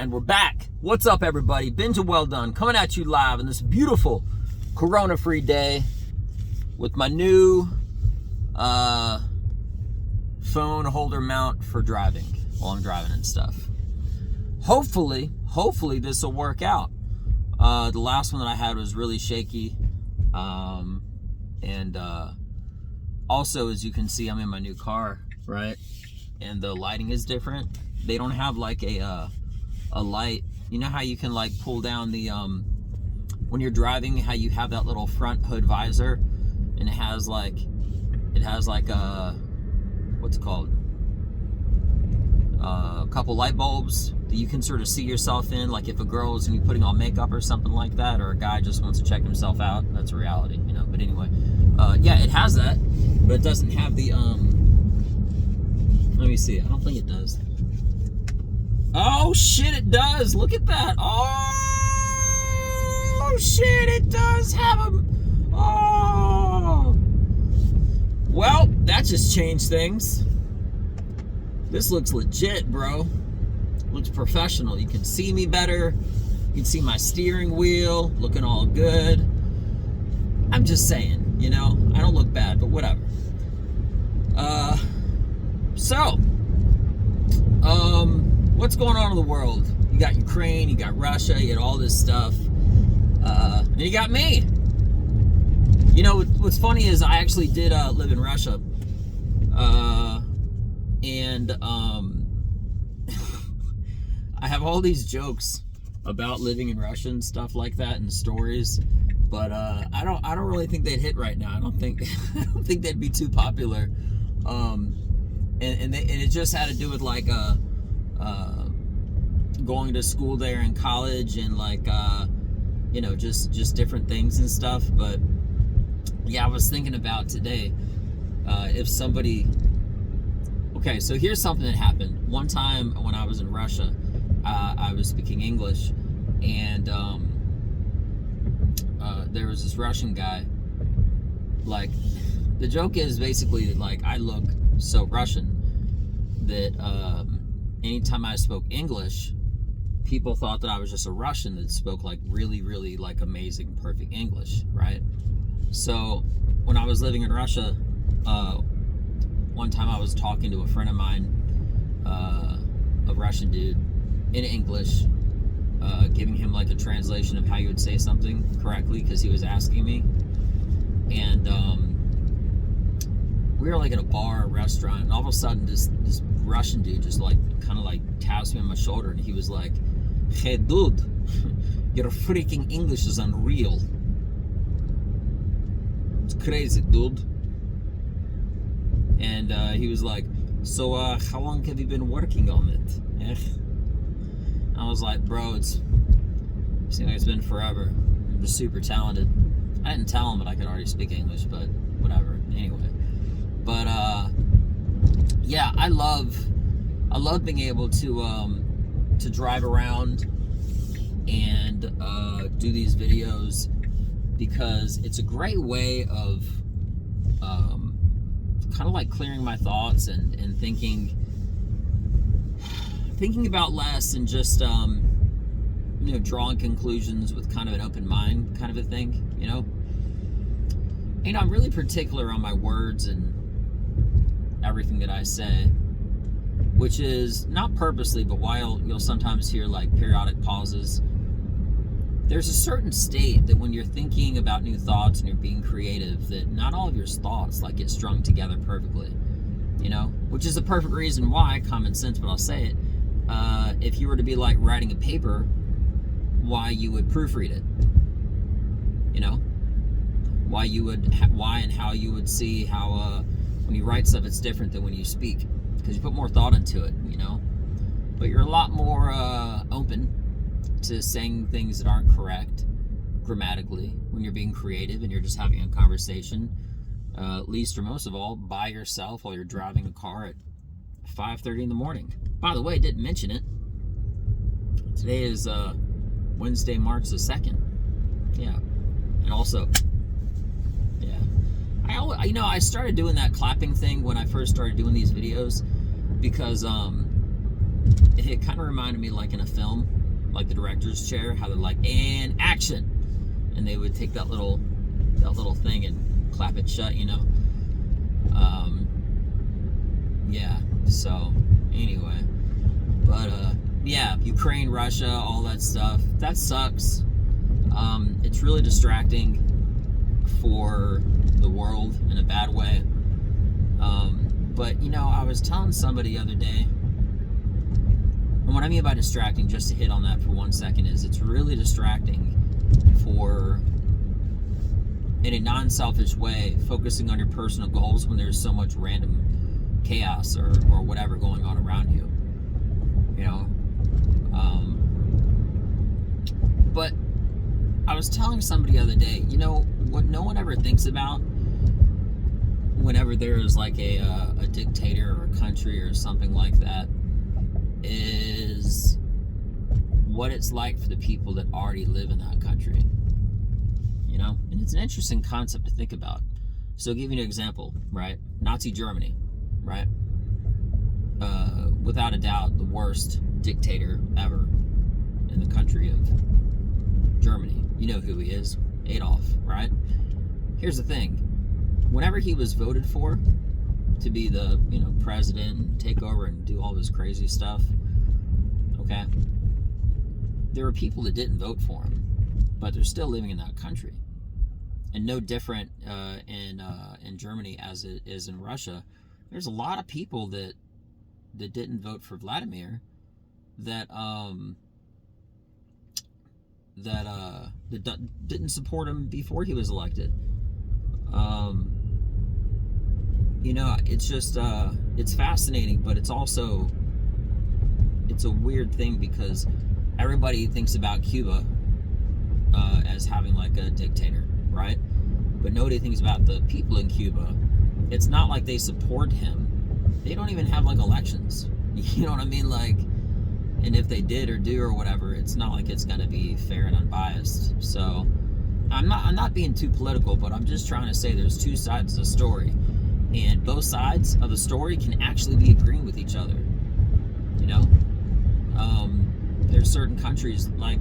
And we're back. What's up, everybody? Binge and Well Done coming at you live on this beautiful corona-free day with my new phone holder mount for driving while I'm driving and stuff. Hopefully this will work out. The last one that I had was really shaky. Also, as you can see, I'm in my new car, right? And the lighting is different. They don't have like a light. You know how you can like pull down the when you're driving, how you have that little front hood visor, and it has like a what's it called, a couple light bulbs that you can sort of see yourself in, like if a girl is gonna be putting on makeup or something like that, or a guy just wants to check himself out. That's a reality, you know. But anyway, yeah, it has that, but it doesn't have the let me see. I don't think it does. Oh shit, it does. Look at that. Oh shit, it does have a... Oh. Well, that just changed things. This looks legit, bro. Looks professional. You can see me better. You can see my steering wheel looking all good. I'm just saying, you know, I don't look bad, but whatever. What's going on in the world? You got Ukraine, you got Russia, you got all this stuff. And you got me. You know, what's funny is I actually did live in Russia. And I have all these jokes about living in Russia and stuff like that and stories. But I don't really think they'd hit right now. I don't think they'd be too popular. And it just had to do with like going to school there in college and like you know, just different things and stuff. But yeah, I was thinking about today if somebody... Okay, so here's something that happened one time when I was in Russia. I was speaking English, and there was this Russian guy. Like, the joke is basically that, like, I look so Russian that anytime I spoke English, people thought that I was just a Russian that spoke like really, really like amazing, perfect English, right? So when I was living in Russia, one time I was talking to a friend of mine, a Russian dude, in English, giving him like a translation of how you would say something correctly because he was asking me. And we were like at a bar, a restaurant, and all of a sudden this Russian dude just like kind of like taps me on my shoulder, and he was like, "Hey dude, your freaking English is unreal. It's crazy, dude." And he was like, "So how long have you been working on it?" I was like, "Bro, it seems like it's been forever. I'm just super talented." I didn't tell him that I could already speak English, but whatever. Anyway, but yeah, I love being able to drive around and do these videos, because it's a great way of kind of like clearing my thoughts and thinking about less, and just you know, drawing conclusions with kind of an open mind, kind of a thing, you know. And I'm really particular on my words and everything that I say, which is not purposely, but while you'll sometimes hear like periodic pauses, there's a certain state that when you're thinking about new thoughts and you're being creative, that not all of your thoughts like get strung together perfectly, you know, which is the perfect reason why, common sense, but I'll say it, if you were to be like writing a paper, why you would proofread it, you know, why you would why and how you would see how when you write stuff it's different than when you speak, because you put more thought into it, you know. But you're a lot more open to saying things that aren't correct grammatically when you're being creative and you're just having a conversation, least or most of all by yourself while you're driving a car at 5:30 in the morning. By the way, didn't mention it, today is Wednesday, March the 2nd. Yeah. And also, yeah, I started doing that clapping thing when I first started doing these videos, because it kind of reminded me like in a film, like the director's chair, how they're like, and action, and they would take that little thing and clap it shut, you know. Yeah, so anyway, but yeah, Ukraine, Russia, all that stuff, that sucks. It's really distracting for the world in a bad way. But you know, I was telling somebody the other day, and what I mean by distracting, just to hit on that for 1 second, is it's really distracting for, in a non-selfish way, focusing on your personal goals when there's so much random chaos or whatever going on around you, you know. But I was telling somebody the other day, you know, what no one ever thinks about whenever there is like a dictator or a country or something like that is what it's like for the people that already live in that country, you know. And it's an interesting concept to think about. So I'll give you an example, right? Nazi Germany, right? Without a doubt, the worst dictator ever in the country of Germany. You know who he is, Adolf, right? Here's the thing. Whenever he was voted for to be the, you know, president and take over and do all this crazy stuff, okay, there were people that didn't vote for him, but they're still living in that country. And no different in Germany as it is in Russia. There's a lot of people that didn't vote for Vladimir that didn't support him before he was elected. You know, it's just it's fascinating, but it's also, it's a weird thing because everybody thinks about Cuba as having like a dictator, right? But nobody thinks about the people in Cuba. It's not like they support him. They don't even have like elections. You know what I mean? Like, and if they did or do or whatever, it's not like it's gonna be fair and unbiased. So I'm not being too political, but I'm just trying to say there's two sides of the story, and both sides of the story can actually be agreeing with each other. You know, there's certain countries like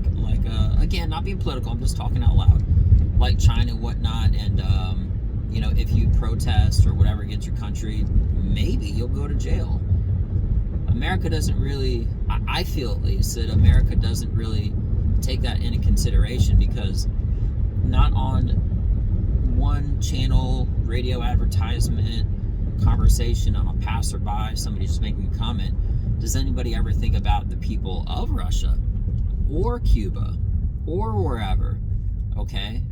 again, not being political, I'm just talking out loud, like China and whatnot, and you know, if you protest or whatever against your country, maybe you'll go to jail. America doesn't really, I feel at least, that America doesn't really take that into consideration, because not on one channel, radio advertisement, conversation on a passerby, somebody just making a comment, does anybody ever think about the people of Russia or Cuba or wherever, okay?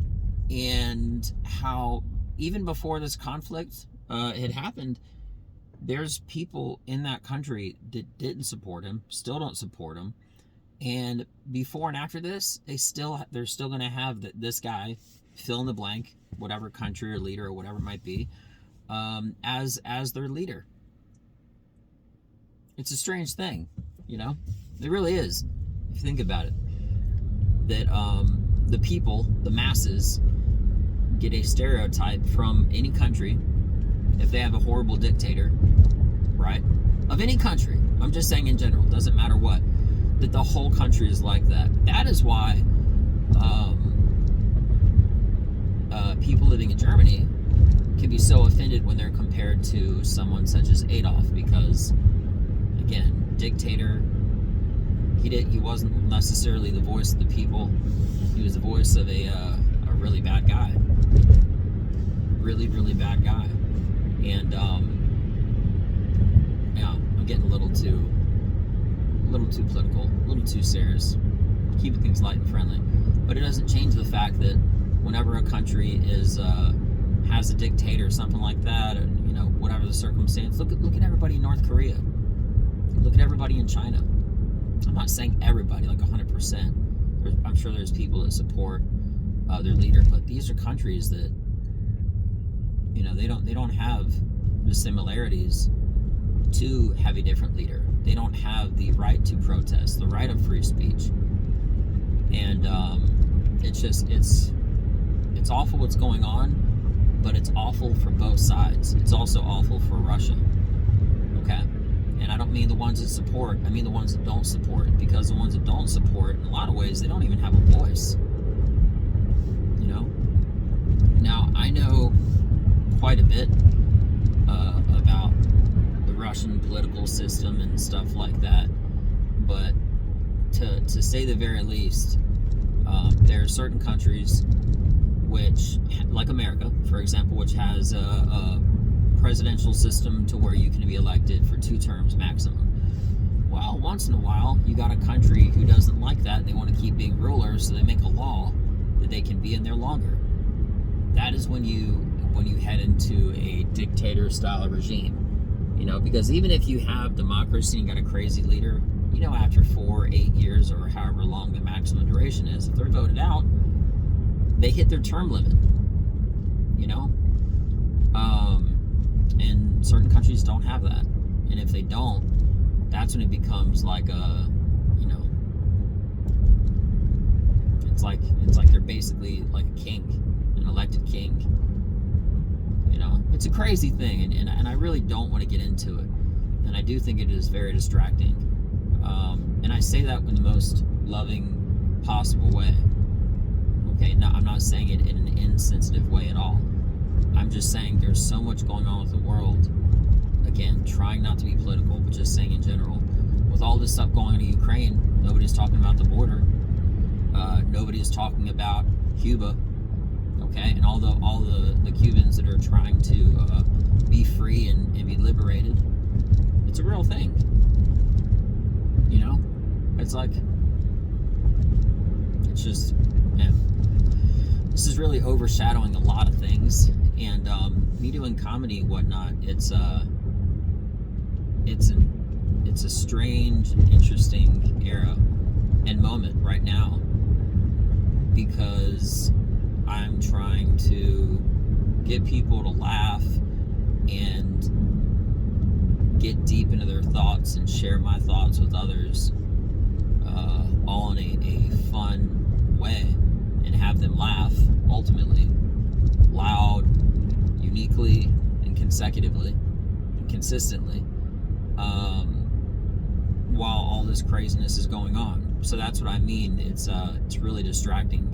And how even before this conflict had happened, there's people in that country that didn't support him, still don't support him, and before and after this, they're still going to have this guy, fill in the blank, whatever country or leader or whatever it might be, as their leader. It's a strange thing, you know. It really is, if you think about it. That the people, the masses, get a stereotype from any country if they have a horrible dictator, right? Of any country. I'm just saying in general, doesn't matter what. That the whole country is like that. That is why people living in Germany can be so offended when they're compared to someone such as Adolf, because, again, dictator, he wasn't necessarily the voice of the people. He was the voice of a really bad guy. Really, really bad guy. And yeah, I'm getting a little too political, a little too serious. Keeping things light and friendly. But it doesn't change the fact that whenever a country has a dictator or something like that, and you know, whatever the circumstance, look at everybody in North Korea. Look at everybody in China. I'm not saying everybody, like 100%. I'm sure there's people that support their leader, but these are countries that, you know, they don't have the similarities to have a different leader. They don't have the right to protest, the right of free speech, and it's awful what's going on, but it's awful for both sides. It's also awful for Russia. Okay, And I don't mean the ones that support, I mean the ones that don't support, because the ones that don't support, in a lot of ways, they don't even have a voice. You know? Now, I know quite a bit about the Russian political system and stuff like that, but to say the very least, there are certain countries which, like America, for example, which has a presidential system to where you can be elected for 2 terms maximum. Well, once in a while, you got a country who doesn't like that. They want to keep being rulers, so they make a law that they can be in there longer. That is when you head into a dictator-style regime. You know, because even if you have democracy and got a crazy leader, you know, after 4, 8 years, or however long the maximum duration is, if they're voted out, they hit their term limit. You know? And certain countries don't have that. And if they don't, that's when it becomes like a, you know, it's like they're basically like a king, an elected king. You know, it's a crazy thing, and I really don't want to get into it. And I do think it is very distracting. And I say that in the most loving possible way. Okay, no, I'm not saying it in an insensitive way at all. I'm just saying there's so much going on with the world. Again, trying not to be political, but just saying in general. With all this stuff going on in Ukraine, nobody's talking about the border. Nobody's talking about Cuba. Okay, and all the Cubans that are trying to be free and be liberated. It's a real thing. You know? It's like, it's just, man, this is really overshadowing a lot of things. And me doing comedy and whatnot, it's a strange and interesting era and moment right now, because I'm trying to get people to laugh and get deep into their thoughts and share my thoughts with others, all in a fun way, and have them laugh, ultimately, loud, uniquely, and consecutively, and consistently, while all this craziness is going on. So that's what I mean. It's really distracting.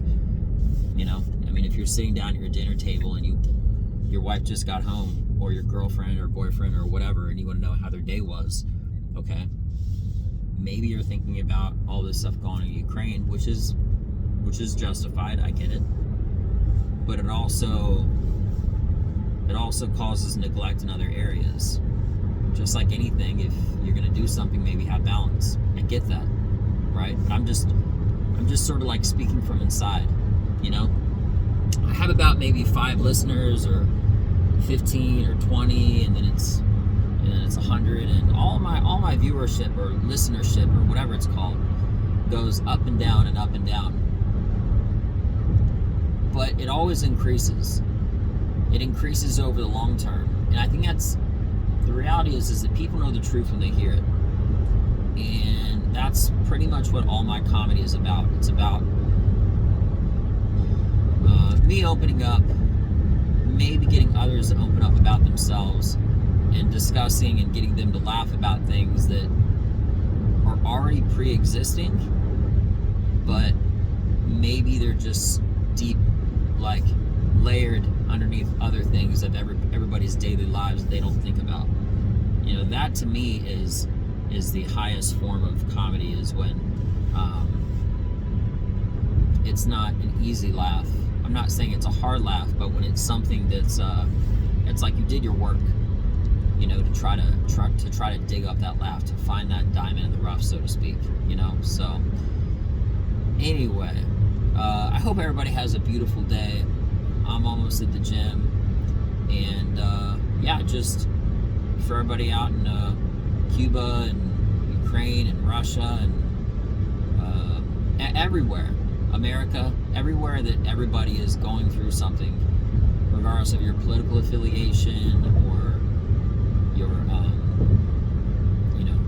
You know, I mean, if you're sitting down at your dinner table and your wife just got home, or your girlfriend or boyfriend or whatever, and you want to know how their day was, okay, maybe you're thinking about all this stuff going on in Ukraine, which is justified. I get it, but it also causes neglect in other areas. Just like anything, if you're gonna do something, maybe have balance. I get that, right? I'm just sort of like speaking from inside. You know, I have about maybe 5 listeners, or 15 or 20, and then it's 100, and all my viewership or listenership or whatever it's called goes up and down and up and down. But it always increases. It increases over the long term, and I think that's the reality is that people know the truth when they hear it, and that's pretty much what all my comedy is about. It's about me opening up, maybe getting others to open up about themselves, and discussing and getting them to laugh about things that are already pre-existing, but maybe they're just deep, like layered underneath other things of everybody's daily lives that they don't think about. You know, that to me is the highest form of comedy, is when it's not an easy laugh. I'm not saying it's a hard laugh, but when it's something that's it's like you did your work, you know, to try to dig up that laugh, to find that diamond in the rough, so to speak, you know. So anyway, I hope everybody has a beautiful day. I'm almost at the gym, and yeah, just for everybody out in Cuba and Ukraine and Russia and everywhere, America, everywhere that everybody is going through something, regardless of your political affiliation or your you know,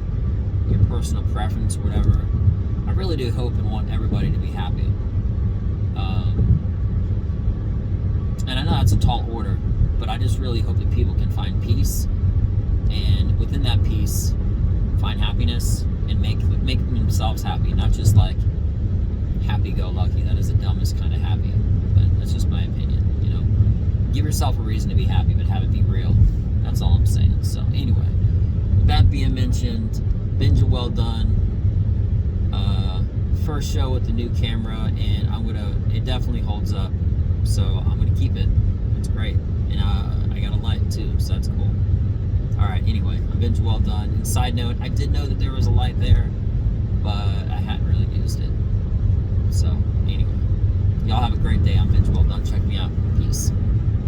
your personal preference or whatever. I really do hope and want everybody to be happy. And I know that's a tall order, but I just really hope that people can find peace, and within that peace, find happiness and make themselves happy, not just like happy-go-lucky. That is the dumbest kind of happy, but that's just my opinion. Give yourself a reason to be happy, but have it be real. That's all I'm saying. So anyway, with that being mentioned, Binge It Well Done. First show with the new camera, and it definitely holds up, so I'm gonna keep it. It's great, and I got a light too, so that's cool. All right, anyway, I'm Binge It Well Done. And side note, I did know that there was a light there, but I hadn't really used it. So anyway, y'all have a great day. I'm Binge It Well Done. Check me out. Peace.